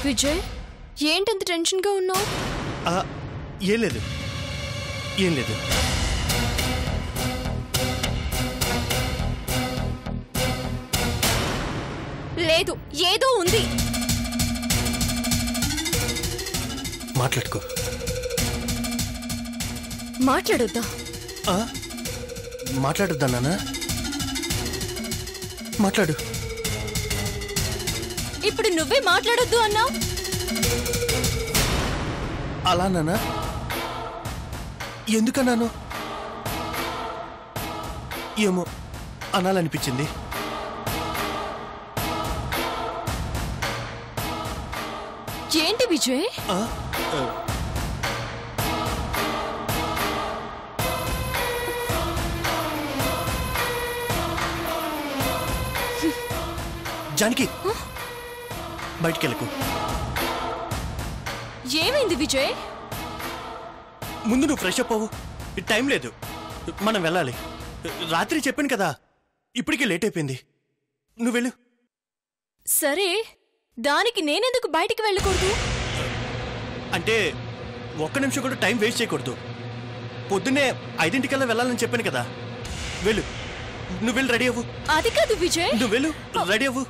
విజయ్, ఏంటంత టెన్షన్గా ఉన్నావు? ఏం లేదు. లేదు, ఏదో ఉంది. మాట్లాడుకో. మాట్లాడొద్దా? మాట్లాడొద్దా నాన్న? మాట్లాడు. ఇప్పుడు నువ్వే మాట్లాడొద్దు అన్నావు. అలా నాన్న? ఎందుకన్నాను? ఏమో అనాలనిపించింది. ఏంటి విజయ్? జానకి, బయటికెళ్ళకు. ఏమైంది విజయ్? ముందు నువ్వు ఫ్రెష్ అప్ అవ్వు. టైం లేదు, మనం వెళ్ళాలి. రాత్రి చెప్పాను కదా, ఇప్పటికే లేట్ అయిపోయింది. నువ్వు వెళ్ళు. సరే, దానికి నేనెందుకు బయటికి వెళ్ళకూడదు? అంటే ఒక్క నిమిషం కూడా టైం వేస్ట్ చేయకూడదు. పొద్దున్నే 5 వెళ్ళాలని చెప్పాను కదా. వెళ్ళు, నువ్వు వెళ్ళి రెడీ అవ్వు. అది కాదు విజయ్. నువ్వు వెళ్ళు, రెడీ అవ్వు.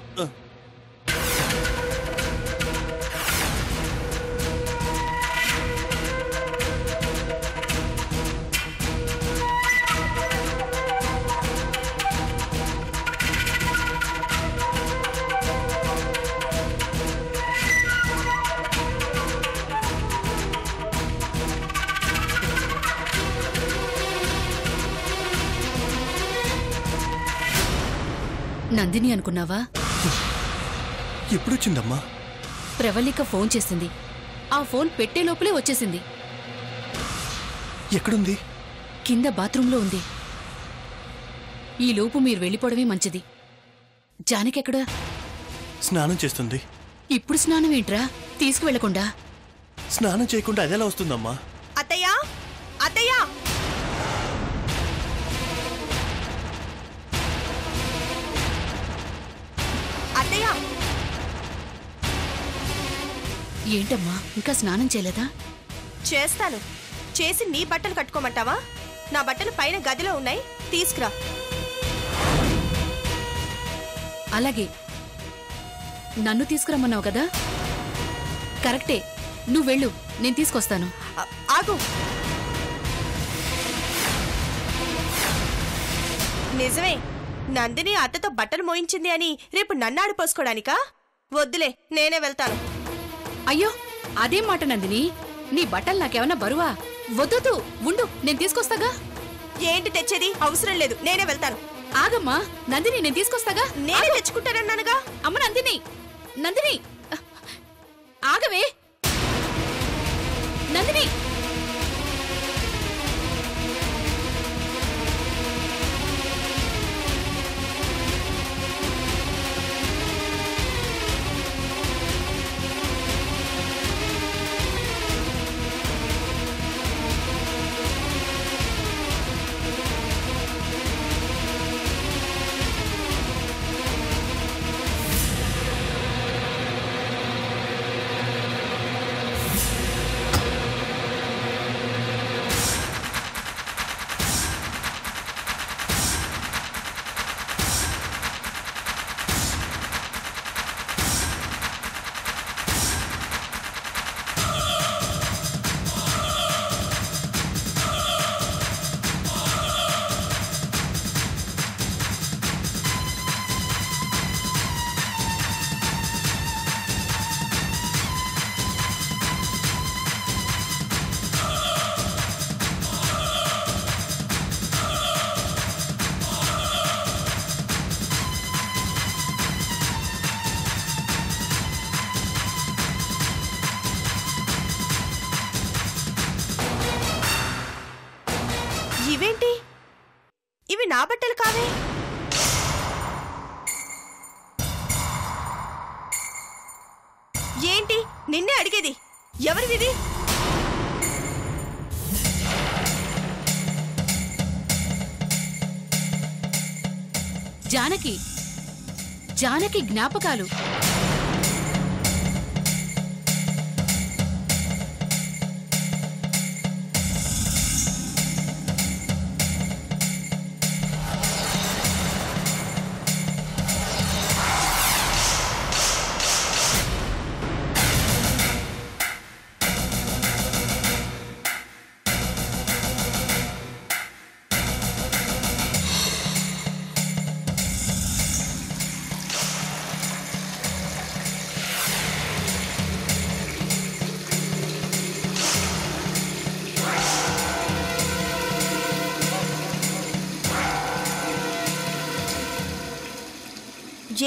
నందిని అనుకున్నావా? ఎప్పుడొచ్చిందమ్మా? ప్రవళిక ఫోన్ చేసింది. ఆ ఫోన్ పెట్టే లోపలే వచ్చేసింది. ఎక్కడుంది? కింద బాత్రూంలో ఉంది. ఈ లోపు మీరు వెళ్ళిపోవడమే మంచిది. జానకెక్కడా? స్నానం చేస్తుంది. ఇప్పుడు స్నానం ఏంట్రా తీసుకువెళ్లకుండా? స్నానం చేయకుండా అదెలా వస్తుందమ్మా? అత్తయ్యా, అత్తయ్యా! అత్తయ్యా! ఏంటమ్మా, ఇంకా స్నానం చేయలేదా? చేస్తాను. చేసి నీ బట్టలు కట్టుకోమంటావా? నా బట్టలు పైన గదిలో ఉన్నాయి, తీసుకురా. అలాగే. నన్ను తీసుకురమ్మన్నావు కదా, కరెక్టే. నువ్వు వెళ్ళు, నేను తీసుకొస్తాను. ఆగు. నిజమే, నందిని అత్తతో బట్టలు మోయించింది అని రేపు నన్ను ఆడిపోసుకోడానికా? వద్దులే, నేనే వెళ్తాను. అయ్యో, అదేం మాట నందిని? నీ బట్టలు నాకేమన్నా బరువా? వద్దు, ఉండు, నేను తీసుకొస్తాగా. ఏంటి తెచ్చేది? అవసరం లేదు, నేనే వెళ్తాను. ఆగమ్మా నందిని, నేను తీసుకొస్తాగా. నేనే తెచ్చుకుంటానన్నానుగా. అమ్మ నందిని, నందిని ఆగవే. నందిని! ఇవేంటి? ఇవి నా బట్టలు కావే. ఏంటి? నిన్నే అడిగేది. ఎవరివివి? జానకి, జానకి జ్ఞాపకాలు.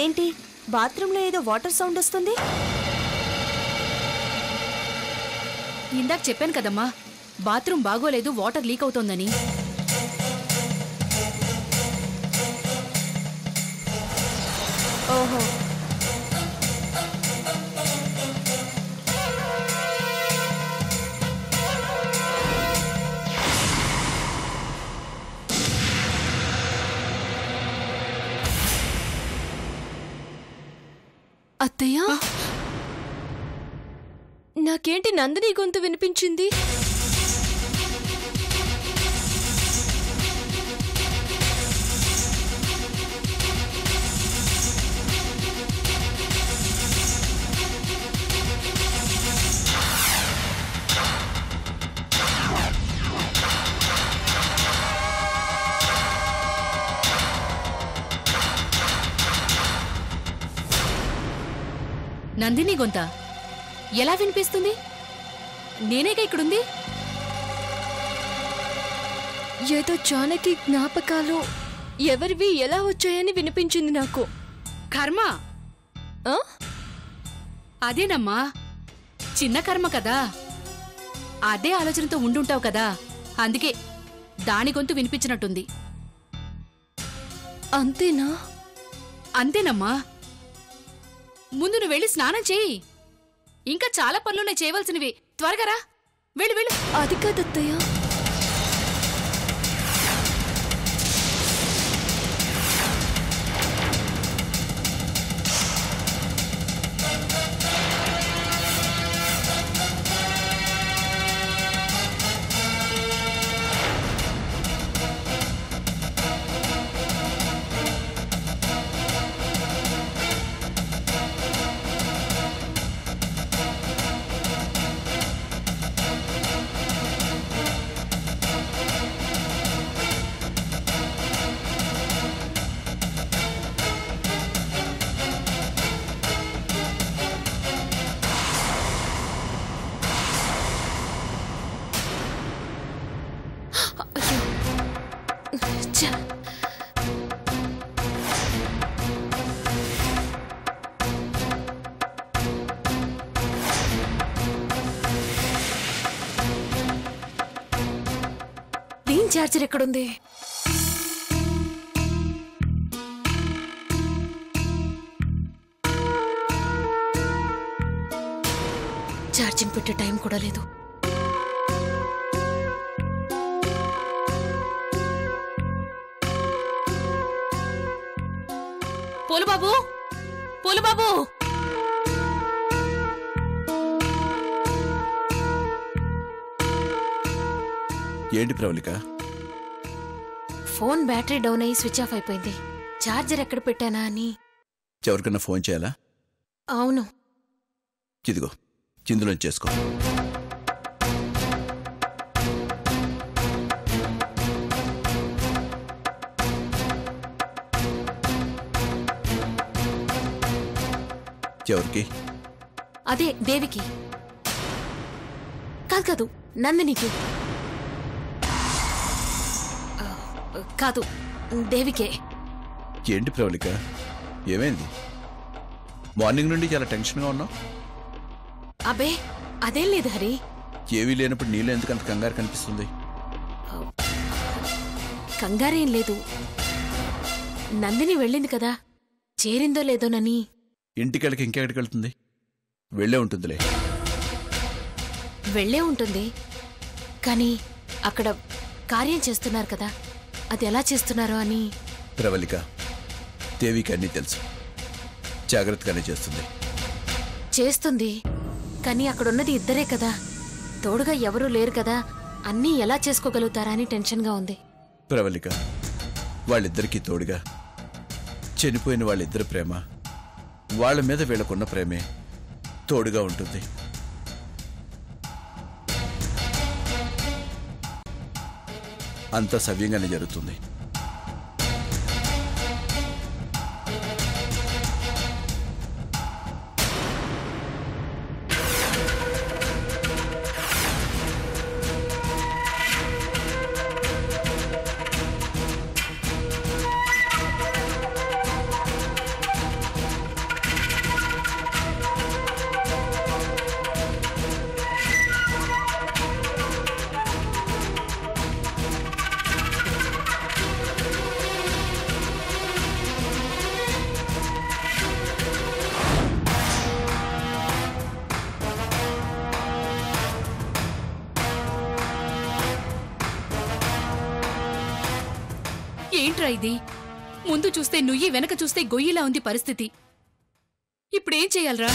ఏంటి బాత్రూంలో ఏదో వాటర్ సౌండ్ వస్తుంది? ఇందాక చెప్పాను కదమ్మా, బాత్రూమ్ బాగోలేదు, వాటర్ లీక్ అవుతోందని. ఓహో, అత్తయ్య, నాకేంటి నందిని గొంతు వినిపించింది? నందిని గొంత ఎలా వినిపిస్తుంది? నేనేగా ఇక్కడుంది. ఏదో జానకి జ్ఞాపకాలు ఎవరివి ఎలా వచ్చాయని వినిపించింది నాకు. కర్మ ఆ? అదేనమ్మా, చిన్న కర్మ కదా. అదే ఆలోచనతో ఉండుంటావు కదా, అందుకే దాని గొంతు వినిపించినట్టుంది. అంతేనా? అంతేనమ్మా. ముందు నువ్వు వెళ్ళి స్నానం చేయి. ఇంకా చాలా పనులున్నాయి చేయవలసినవి. త్వరగా రా, వెళ్ళు వెళ్ళు. అది కాదత్తయ్య, ఛ! దీని ఛార్జర్ ఎక్కడుంది? ఛార్జింగ్ పెట్టే టైం కూడా లేదు. పోలుబాబు, పోలుబాబు, ఏంటి ప్రవళిక? ఫోన్ బ్యాటరీ డౌన్ అయ్యి స్విచ్ ఆఫ్ అయిపోయింది. ఛార్జర్ ఎక్కడ పెట్టానా అని. ఎవరికన్నా ఫోన్ చేయాలా? అవును, ఇదిగో ఇందులో చేసుకో. ఎవరికి? అదే దేవికి. కాదు కాదు, నందినికి. కాదు, దేవికే. ఏంటి ప్రవళిక, ఏమైంది? మార్నింగ్ నుండి చాలా టెన్షన్గా ఉన్నావు. అబే అదేం లేదు హరి. ఏవీ లేనప్పుడు నీళ్ళు ఎందుకు అంత కంగారు కనిపిస్తుంది? కంగారేం లేదు. నందిని వెళ్ళింది కదా, చేరిందో లేదోనని. ఇంటికెళ్ళకి ఇంకెక్కడికి వెళ్తుంది? వెళ్ళే ఉంటుందిలే. వెళ్ళే ఉంటుంది, కానీ అక్కడ కార్యం చేస్తున్నారు కదా, అది ఎలా చేస్తున్నారో అని. ప్రవళిక, దేవికి అన్నీ తెలుసు, జాగ్రత్తగానే చేస్తుంది. కానీ అక్కడున్నది ఇద్దరే కదా, తోడుగా ఎవరూ లేరు కదా, అన్నీ ఎలా చేసుకోగలుగుతారా అని టెన్షన్గా ఉంది. ప్రవళిక, వాళ్ళిద్దరికీ తోడుగా చనిపోయిన వాళ్ళిద్దరి ప్రేమ, వాళ్ళ మీద వీళ్ళకున్న ప్రేమే తోడుగా ఉంటుంది. అంతా సవ్యంగానే జరుగుతుంది. ఏంట్రా ఇది? ముందు చూస్తే నుయ్యి, వెనక చూస్తే గొయ్యిలా ఉంది పరిస్థితి. ఇప్పుడేం చెయ్యాలరా?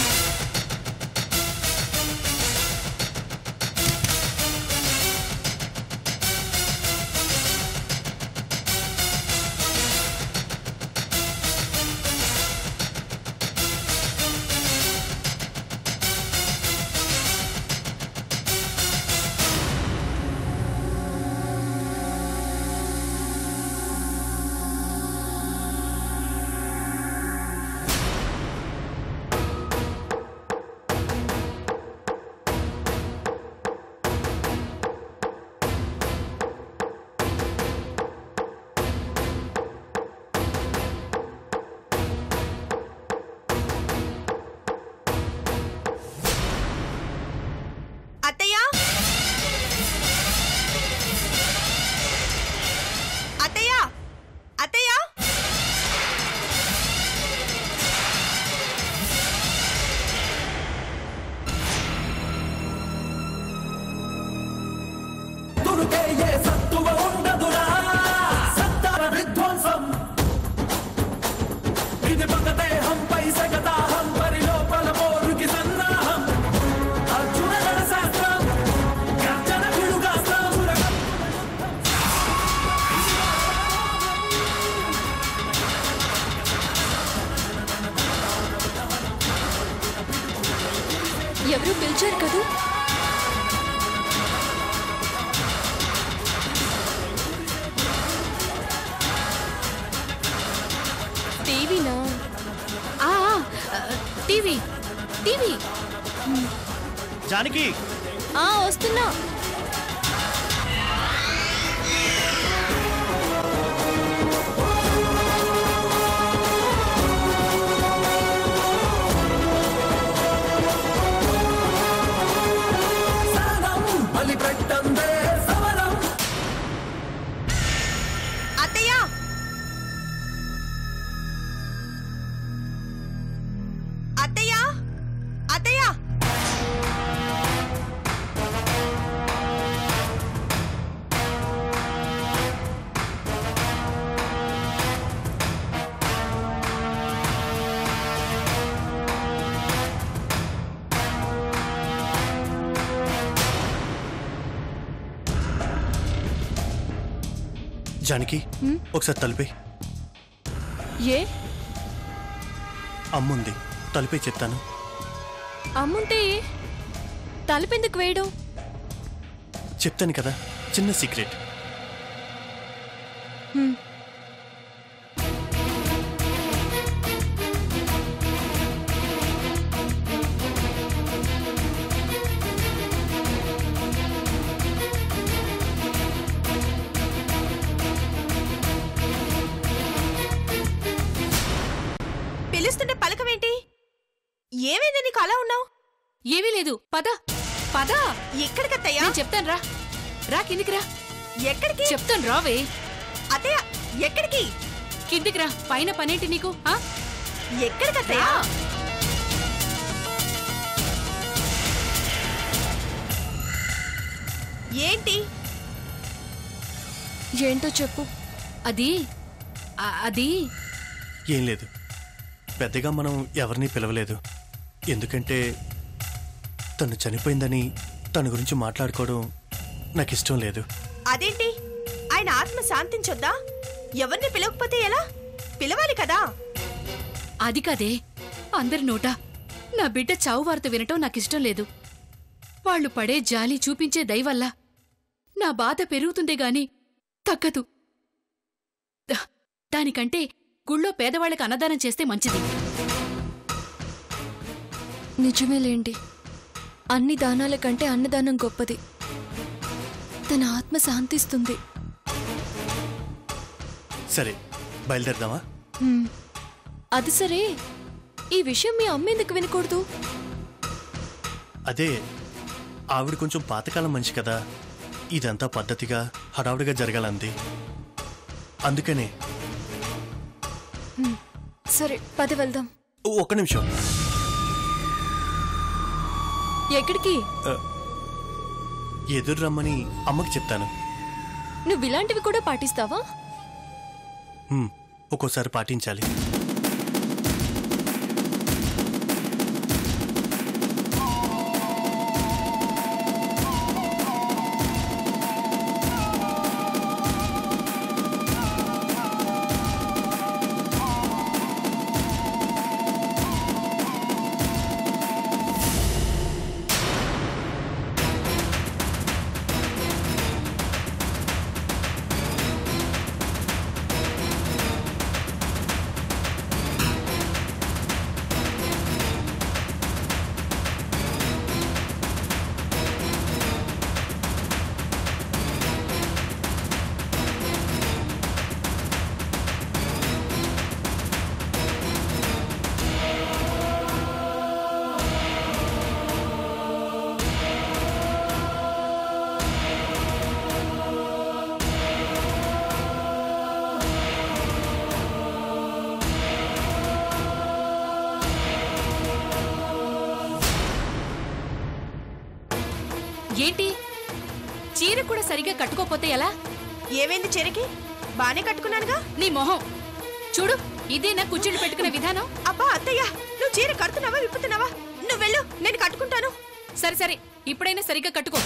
ఎవరు పిలిచారు కదూ? టీవీనా? TV TV. జానకి వస్తున్నా. జానకి ఒకసారి తలిపే. ఏ? అమ్ముంది, తలిపే చెప్తాను. అమ్ముంటే తలుపెందుకు వేయడం? చెప్తాను కదా, చిన్న సీక్రెట్. పిలుస్తుంటే పలకమేంటి? ఏమైంది నీకు అలా ఉన్నావు? ఏమీ లేదు, పద పద. ఎక్కడికత్తయ్యా? నేను చెప్తాను రా. రా కిందికి రా. ఎక్కడికి? చెప్తాను రావే. అత్తయ్య ఎక్కడికి? కిందికి రా. పైన పనేంటి నీకు? ఎక్కడికత్తయ్యా? ఏంటి? ఏంటో చెప్పు. అది అది ఏం లేదు, పెద్దగా మనం ఎవరిని పిలవలేదు. ఎందుకంటే తను చనిపోయిందని తన గురించి మాట్లాడుకోవడం నాకు ఇష్టం లేదు. అదేంటి, ఆయన ఆత్మ శాంతించొద్దా? ఎవరిని పిలవకపోతే ఎలా? పిలవాలి కదా. అది కదే, అందరి నోట నా బిడ్డ చావు వార్త వినటం నాకిష్టం లేదు. వాళ్ళు పడే జాలి చూపించే దయవల్ల నా బాధ పెరుగుతుందే గాని తగ్గదు. దానికంటే గుళ్ళో పేదవాళ్ళకి అన్నదానం చేస్తే మంచిది. నిజమేలేండి, అన్ని దానాల కంటే అన్నదానం గొప్పది. తన ఆత్మ శాంతిస్తుంది. సరే, బయలుదేరదామా? అది సరే, ఈ విషయం మీ అమ్మ ఎందుకు వినకూడదు? అదే, ఆవిడ కొంచెం పాతకాలం మనిషి కదా, ఇదంతా పద్ధతిగా హడావుడిగా జరగాలంది. అందుకనే. సరే పద వెళ్దాం. ఒక్క నిమిషం. ఎక్కడికి? ఎదురు రమ్మని అమ్మకి చెప్తాను. నువ్వు ఇలాంటివి కూడా పాటిస్తావా? ఒక్కోసారి పాటించాలి. ఏంటి చీర కూడా సరిగ్గా కట్టుకోపోతే ఎలా? ఏమైంది చీరకి? బానే కట్టుకున్నానుగా. నీ మొహం చూడు, ఇదే నా కుచ్చిళ్ళు పెట్టుకునే విధానం. అబ్బా అత్తయ్య, నువ్వు చీర కడుతున్నావా విప్పుతున్నావా? నువ్వు వెళ్ళు, నేను కట్టుకుంటాను. సరే సరే, ఇప్పుడైనా సరిగ్గా కట్టుకో.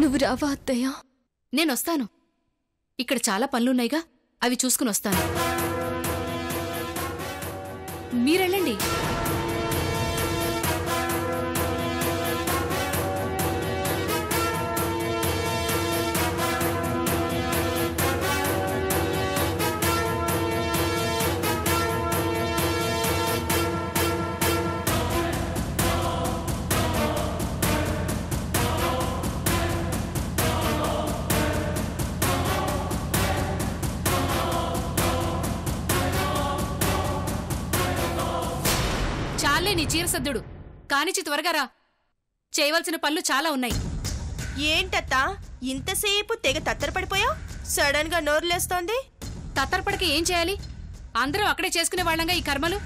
నువ్వు రావా అత్తయ్య? నేనొస్తాను. ఇక్కడ చాలా పనులున్నాయిగా, అవి చూసుకుని వస్తాను. మీరెళ్ళండి. చాలే నీ చీర సద్దుడు, కానిచి త్వరగా రా. చేయవలసిన పనులు చాలా ఉన్నాయి. ఏంటత్తా ఇంతసేపు తెగ తత్తరపడిపోయావు? సడన్ గా నోరులేస్తోంది. తత్తరపడక ఏం చేయాలి? అందరం అక్కడే చేసుకునే వాళ్ళంగా ఈ కర్మలు.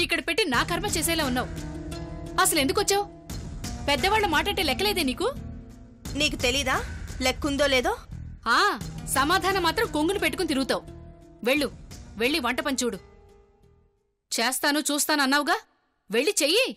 ఇక్కడ పెట్టి నా కర్మ చేసేలా ఉన్నావు. అసలు ఎందుకొచ్చావు? పెద్దవాళ్ల మాటంటే లెక్కలేదే నీకు? నీకు తెలీదా లెక్కుందో లేదో? ఆ సమాధానం మాత్రం కొంగును పెట్టుకుని తిరుగుతావు. వెళ్ళు, వెళ్ళి వంట పని చూడు. చేస్తాను చూస్తాను అన్నావుగా, వెళ్ళి చెయ్యి.